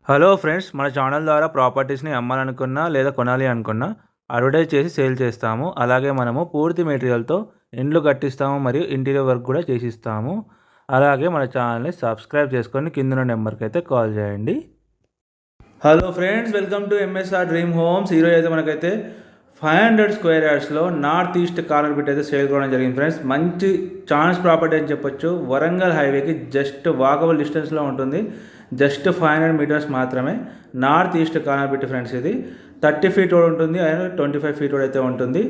Hello friends, మన channel ద్వారా ప్రాపర్టీస్ని అమ్మాలనుకున్నా లేదా కొనాలి అనుకున్నా అడ్వర్టైజ్ చేసి సేల్ చేస్తాము. అలాగే మనము పూర్తి మెటీరియల్తో ఇండ్లు కట్టిస్తాము మరియు ఇంటీరియర్ వర్క్ కూడా చేసిస్తాము. అలాగే మన ఛానల్ని సబ్స్క్రైబ్ చేసుకొని కింద నెంబర్కి అయితే కాల్ చేయండి. Hello friends, welcome to MSR dream homes. ఈరోజు అయితే మనకైతే 500 స్క్వేర్ యార్డ్స్లో నార్త్ ఈస్ట్ కార్నర్ బిట్ అయితే సేల్ కావడం జరిగింది ఫ్రెండ్స్. మంచి ఛాన్స్ ప్రాపర్టీ అని చెప్పొచ్చు. వరంగల్ హైవేకి జస్ట్ వాకబుల్ డిస్టెన్స్లో ఉంటుంది. జస్ట్ 500 మీటర్స్ మాత్రమే. North east corner bit friends. ఇది 30 ఫీట్ రోడ్ ఉంటుంది, 25 ఫీట్ రోడ్ అయితే ఉంటుంది.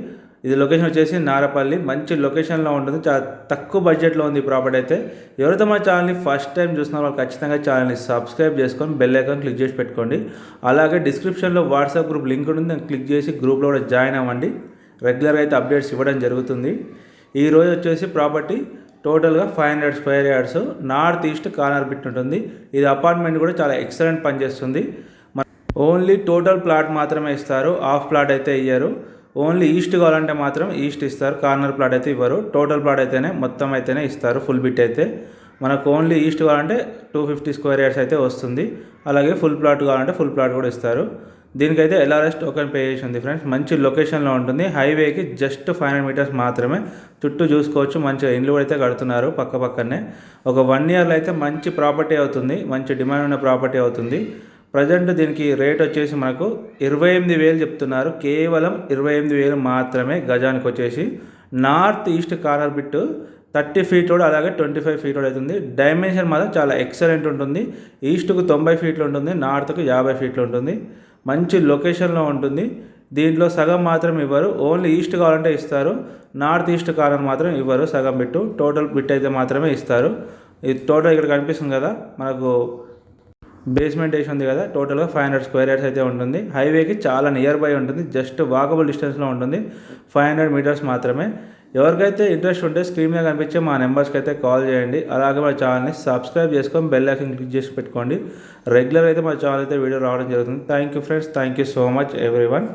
ఇది లొకేషన్ వచ్చేసి నారపల్లి. మంచి లొకేషన్లో ఉంటుంది, చాలా తక్కువ బడ్జెట్లో ఉంది ఈ ప్రాపర్టీ అయితే. ఎవరైతే మన ఛానల్ని ఫస్ట్ టైం చూస్తున్నారో వాళ్ళు ఖచ్చితంగా ఛానల్ని సబ్స్క్రైబ్ చేసుకొని బెల్ ఐకాన్ క్లిక్ చేసి పెట్టుకోండి. అలాగే డిస్క్రిప్షన్లో వాట్సాప్ గ్రూప్ లింక్ ఉంటుంది, దాన్ని క్లిక్ చేసి గ్రూప్లో కూడా జాయిన్ అవ్వండి. రెగ్యులర్గా అయితే అప్డేట్స్ ఇవ్వడం జరుగుతుంది. ఈరోజు వచ్చేసి ప్రాపర్టీ టోటల్గా 500 square yards north east corner bit ఉంటుంది. ఇది అపార్ట్మెంట్ కూడా చాలా ఎక్సలెంట్ పనిచేస్తుంది. ఓన్లీ టోటల్ ప్లాట్ మాత్రమే ఇస్తారు, హాఫ్ ప్లాట్ అయితే ఇయ్యరు. ఓన్లీ ఈస్ట్ కావాలంటే మాత్రం ఈస్ట్ ఇస్తారు, కార్నర్ ప్లాట్ అయితే ఇవ్వరు. టోటల్ ప్లాట్ అయితేనే మొత్తం అయితేనే ఇస్తారు. ఫుల్ బిట్ అయితే మనకు ఓన్లీ ఈస్ట్ కావాలంటే 250 స్క్వేర్ యార్డ్స్ అయితే వస్తుంది. అలాగే ఫుల్ ప్లాట్ కావాలంటే ఫుల్ ప్లాట్ కూడా ఇస్తారు. దీనికైతే ఎల్ఆర్ఎస్ టోకెన్ పే చేసి ఉంది ఫ్రెండ్స్. మంచి లొకేషన్లో ఉంటుంది, హైవేకి జస్ట్ 500 మీటర్స్ మాత్రమే. చుట్టూ చూసుకోవచ్చు, మంచిగా ఇండ్లు కూడా అయితే కడుతున్నారు పక్క పక్కనే. ఒక 1 ఇయర్లో అయితే మంచి ప్రాపర్టీ అవుతుంది, మంచి డిమాండ్ ఉన్న ప్రాపర్టీ అవుతుంది. ప్రజెంట్ దీనికి రేట్ వచ్చేసి మనకు 28,000 చెప్తున్నారు. కేవలం 28,000 మాత్రమే గజానికి వచ్చేసి. North east corner bit 30 feet road, అలాగే 25 ఫీట్ రోడ్ అవుతుంది. డైమెన్షన్ మాత్రం చాలా ఎక్సలెంట్ ఉంటుంది. ఈస్ట్కు 90 ఫీట్లు ఉంటుంది, నార్త్కు 50 ఫీట్లు ఉంటుంది. మంచి లొకేషన్లో ఉంటుంది. దీంట్లో సగం మాత్రం ఇవ్వరు, ఓన్లీ ఈస్ట్ కావాలంటే ఇస్తారు. నార్త్ ఈస్ట్ కార్నర్ మాత్రం ఇవ్వరు సగం బిట్టు. టోటల్ బిట్ అయితే మాత్రమే ఇస్తారు. ఇది టోటల్ ఇక్కడ కనిపిస్తుంది కదా, మనకు బేస్మెంట్ వేసి ఉంది కదా. టోటల్గా 500 స్క్వేర్ యార్డ్స్ అయితే ఉంటుంది. హైవేకి చాలా నియర్ బై ఉంటుంది, జస్ట్ వాకబుల్ డిస్టెన్స్లో ఉంటుంది. 500 మీటర్స్ మాత్రమే. ఎవరికైతే ఇంట్రెస్ట్ ఉంటే స్క్రీన్ మీద కనిపించే మా నెంబర్స్కి అయితే కాల్ చేయండి. అలాగే మా ఛానల్ని సబ్స్క్రైబ్ చేసుకొని బెల్ ఐకాన్ క్లిక్ చేసి పెట్టుకోండి. రెగ్యులర్ అయితే మా ఛానల్ అయితే వీడియో రావడం జరుగుతుంది. Thank you friends, thank you so much everyone.